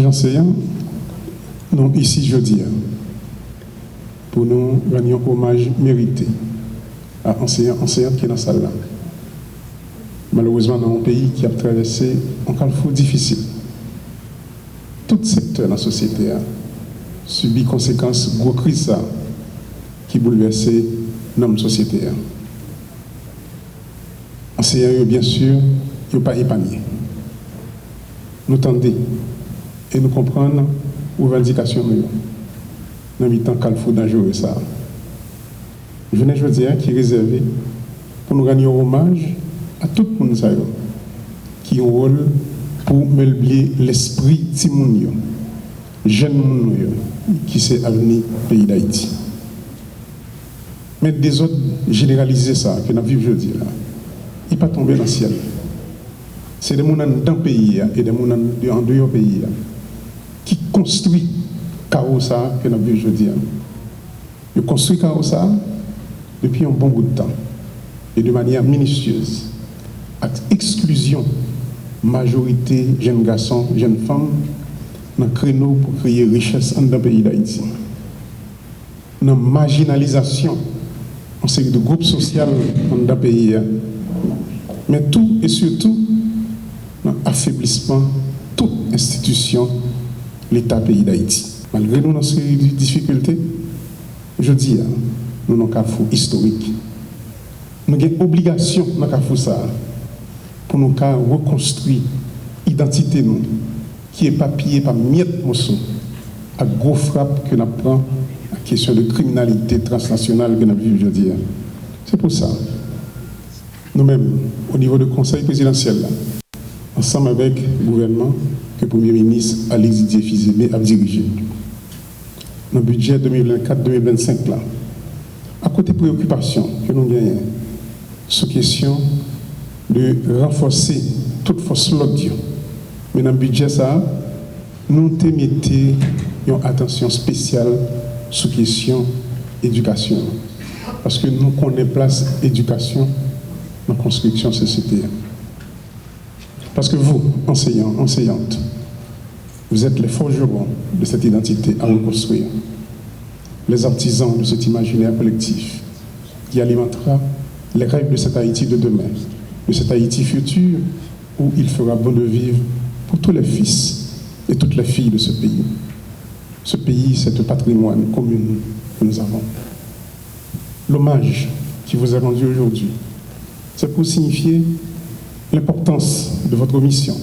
Chers enseignants, nous ici jeudi pour nous rendre un hommage mérité à enseignants qui sont dans la salle là. Malheureusement, dans un pays qui a traversé un carrefour difficile, tout secteur de la société a subi conséquences gros crises qui bouleversent notre société. Enseignants, bien sûr, ils ne sont pas épargnés. Nous tendons et nous comprenons les revendications dans le temps carrefour dangereux ça. Je ne veux dire qui est réservé pour nous rendre hommage à tout le monde qui a un rôle pour meubler l'esprit de moun yo, jeune moun yo, qui s'est avenir du pays d'Haïti. Mais des autres généraliser ça, que nous vivons aujourd'hui, il ne pas tomber dans le ciel. C'est des gens dans le pays et des gens en dehors du pays qui construisent le chaos que nous vivons aujourd'hui. Ils construisent le chaos depuis un bon bout de temps et de manière minutieuse, avec exclusion, majorité jeunes garçons, jeunes femmes, dans le créneau pour créer richesse dans le pays d'Haïti. Dans la marginalisation, on sait de groupes sociaux dans le pays, mais tout et surtout, dans l'affaiblissement de toute institution, l'État pays d'Haïti. Malgré nous, dans ces difficultés, je dis, nous avons un carrefour historique. Nous avons une obligation dans le carrefour ça pour nous reconstruire l'identité nous, qui est papier par miette morceau, à gros frappe que nous prenons à la question de criminalité transnationale que nous vivons aujourd'hui. C'est pour ça, nous-mêmes, au niveau du Conseil présidentiel, là, ensemble avec le gouvernement que le Premier ministre Alexis Didier a dirigé, dans le budget 2024-2025, là, à côté de préoccupations que nous gagnons, sous question de renforcer toute force l'audio. Mais dans le budget, ça, nous mettons une attention spéciale sous question éducation. Parce que nous connaissons place éducation dans la construction de la société. Parce que vous, enseignants, enseignantes, vous êtes les forgerons de cette identité à reconstruire. Les artisans de cet imaginaire collectif qui alimentera les rêves de cet Haïti de demain, de cet Haïti futur où il fera bon de vivre pour tous les fils et toutes les filles de ce pays. Ce pays, c'est un patrimoine commun que nous avons. L'hommage qui vous est rendu aujourd'hui, c'est pour signifier l'importance de votre mission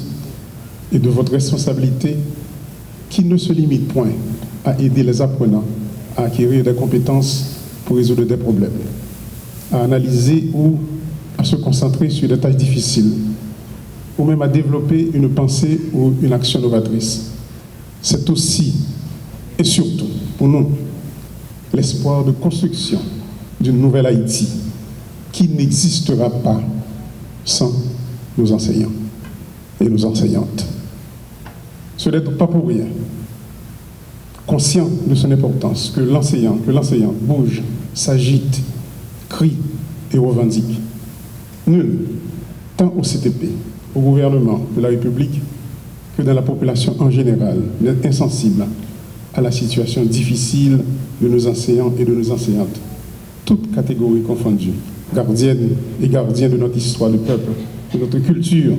et de votre responsabilité qui ne se limite point à aider les apprenants à acquérir des compétences pour résoudre des problèmes, à analyser ou à se concentrer sur des tâches difficiles, ou même à développer une pensée ou une action novatrice. C'est aussi et surtout pour nous l'espoir de construction d'une nouvelle Haïti qui n'existera pas sans nos enseignants et nos enseignantes. Ce n'est donc pas pour rien, conscient de son importance, que l'enseignante bouge, s'agite, crie et revendique. Nul, tant au CTP, au gouvernement de la République, que dans la population en général, n'est insensible à la situation difficile de nos enseignants et de nos enseignantes, toutes catégories confondues, gardiennes et gardiens de notre histoire de peuple, de notre culture,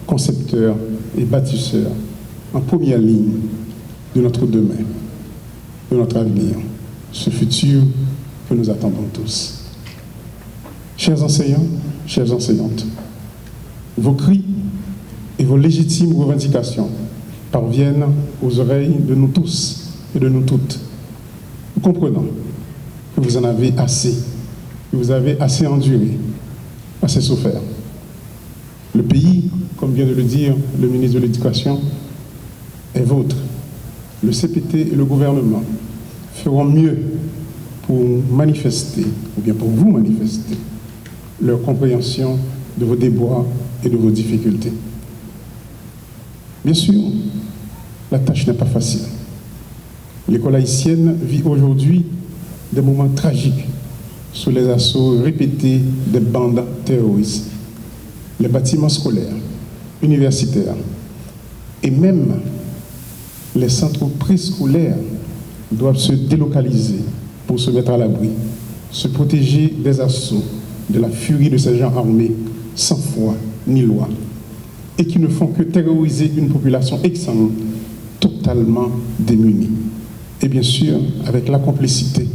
concepteurs et bâtisseurs, en première ligne de notre demain, de notre avenir, ce futur que nous attendons tous. Chers enseignants, chères enseignantes, vos cris et vos légitimes revendications parviennent aux oreilles de nous tous et de nous toutes. Nous comprenons que vous en avez assez, que vous avez assez enduré, assez souffert. Le pays, comme vient de le dire le ministre de l'Éducation, est vôtre. Le CPT et le gouvernement feront mieux pour manifester, ou bien pour vous manifester, leur compréhension de vos déboires et de vos difficultés. Bien sûr, la tâche n'est pas facile. L'école haïtienne vit aujourd'hui des moments tragiques sous les assauts répétés des bandes terroristes. Les bâtiments scolaires, universitaires et même Les centres préscolaires doivent se délocaliser pour se mettre à l'abri, se protéger des assauts, de la furie de ces gens armés, sans foi ni loi, et qui ne font que terroriser une population exsangue, totalement démunie. Et bien sûr, avec la complicité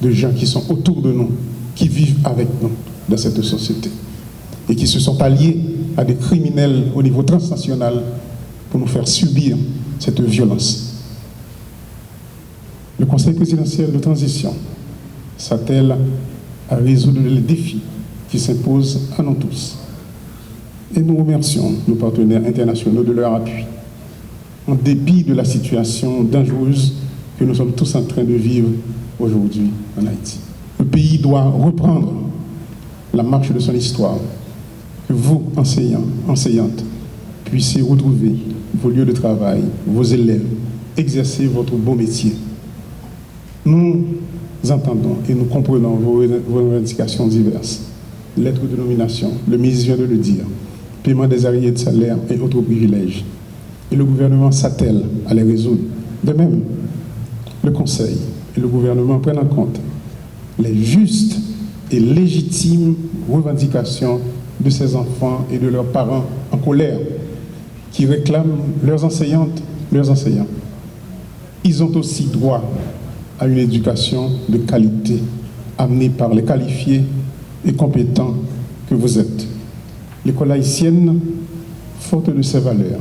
de gens qui sont autour de nous, qui vivent avec nous dans cette société, et qui se sont alliés à des criminels au niveau transnational pour nous faire subir cette violence. Le Conseil présidentiel de transition s'attelle à résoudre les défis qui s'imposent à nous tous. Et nous remercions nos partenaires internationaux de leur appui, en dépit de la situation dangereuse que nous sommes tous en train de vivre aujourd'hui en Haïti. Le pays doit reprendre la marche de son histoire, que vous, enseignants, enseignantes, puissiez retrouver vos lieux de travail, vos élèves, exercer votre beau métier. Nous entendons et nous comprenons vos revendications diverses. Lettres de nomination, le ministre vient de le dire, paiement des arriérés de salaire et autres privilèges. Et le gouvernement s'attelle à les résoudre. De même, le Conseil et le gouvernement prennent en compte les justes et légitimes revendications de ces enfants et de leurs parents en colère qui réclament leurs enseignantes, leurs enseignants. Ils ont aussi droit à une éducation de qualité amenée par les qualifiés et compétents que vous êtes. L'école haïtienne, forte de ses valeurs,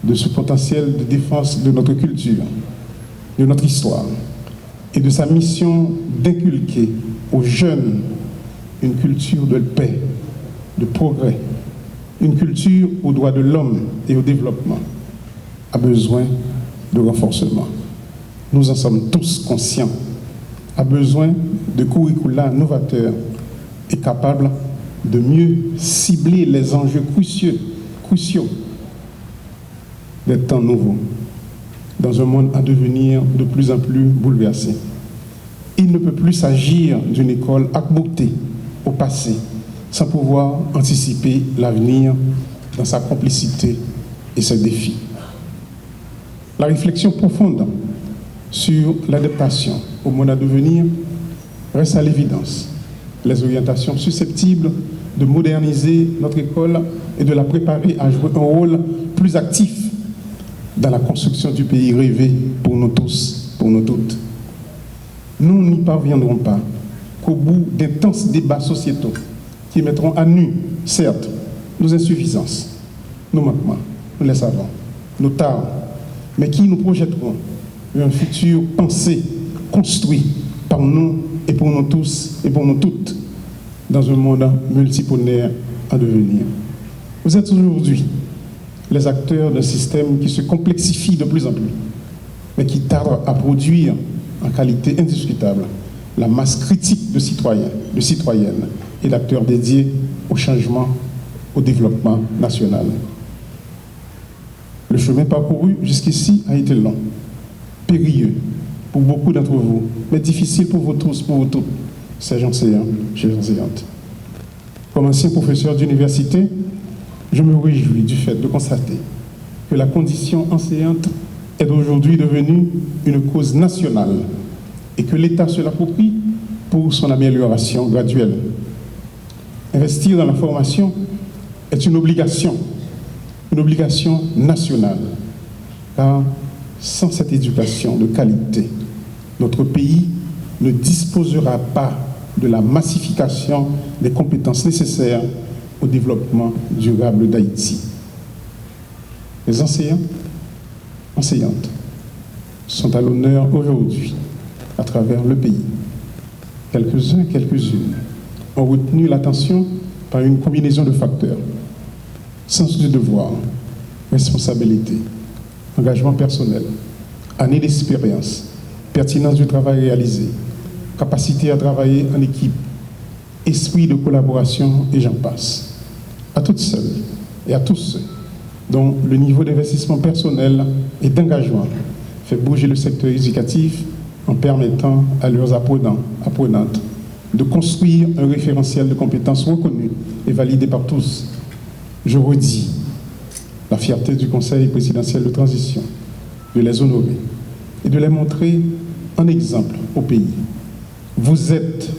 de ce potentiel de défense de notre culture, de notre histoire et de sa mission d'inculquer aux jeunes une culture de paix, de progrès, une culture aux droits de l'homme et au développement, a besoin de renforcement. Nous en sommes tous conscients, a besoin de curricula novateurs et capables de mieux cibler les enjeux cruciaux des temps nouveaux, dans un monde à devenir de plus en plus bouleversé. Il ne peut plus s'agir d'une école acboutée au passé, sans pouvoir anticiper l'avenir dans sa complicité et ses défis. La réflexion profonde sur l'adaptation au monde à devenir reste à l'évidence. Les orientations susceptibles de moderniser notre école et de la préparer à jouer un rôle plus actif dans la construction du pays rêvé pour nous tous, pour nous toutes. Nous n'y parviendrons pas qu'au bout d'intenses débats sociétaux qui mettront à nu, certes, nos insuffisances, nos manquements, nous les savons, nos tares, mais qui nous projetteront vers un futur pensé, construit par nous et pour nous tous et pour nous toutes, dans un monde multipolaire en devenir. Vous êtes aujourd'hui les acteurs d'un système qui se complexifie de plus en plus, mais qui tarde à produire en qualité indiscutable la masse critique de citoyens, de citoyennes et d'acteurs dédiés au changement, au développement national. Le chemin parcouru jusqu'ici a été long, périlleux pour beaucoup d'entre vous, mais difficile pour vous tous, pour vous toutes, chers enseignants, chères enseignantes. Comme ancien professeur d'université, je me réjouis du fait de constater que la condition enseignante est aujourd'hui devenue une cause nationale et que l'État se l'approprie pour son amélioration graduelle. Investir dans la formation est une obligation nationale, car sans cette éducation de qualité, notre pays ne disposera pas de la massification des compétences nécessaires au développement durable d'Haïti. Les enseignants, enseignantes sont à l'honneur aujourd'hui à travers le pays. Quelques-uns, quelques-unes ont retenu l'attention par une combinaison de facteurs. Sens du devoir, responsabilité, engagement personnel, années d'expérience, pertinence du travail réalisé, capacité à travailler en équipe, esprit de collaboration et j'en passe. À toutes celles et à tous ceux dont le niveau d'investissement personnel et d'engagement fait bouger le secteur éducatif en permettant à leurs apprenants, apprenantes de construire un référentiel de compétences reconnu et validé par tous. Je redis la fierté du Conseil présidentiel de transition de les honorer et de les montrer en exemple au pays. Vous êtes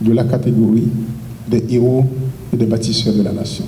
de la catégorie des héros et des bâtisseurs de la nation.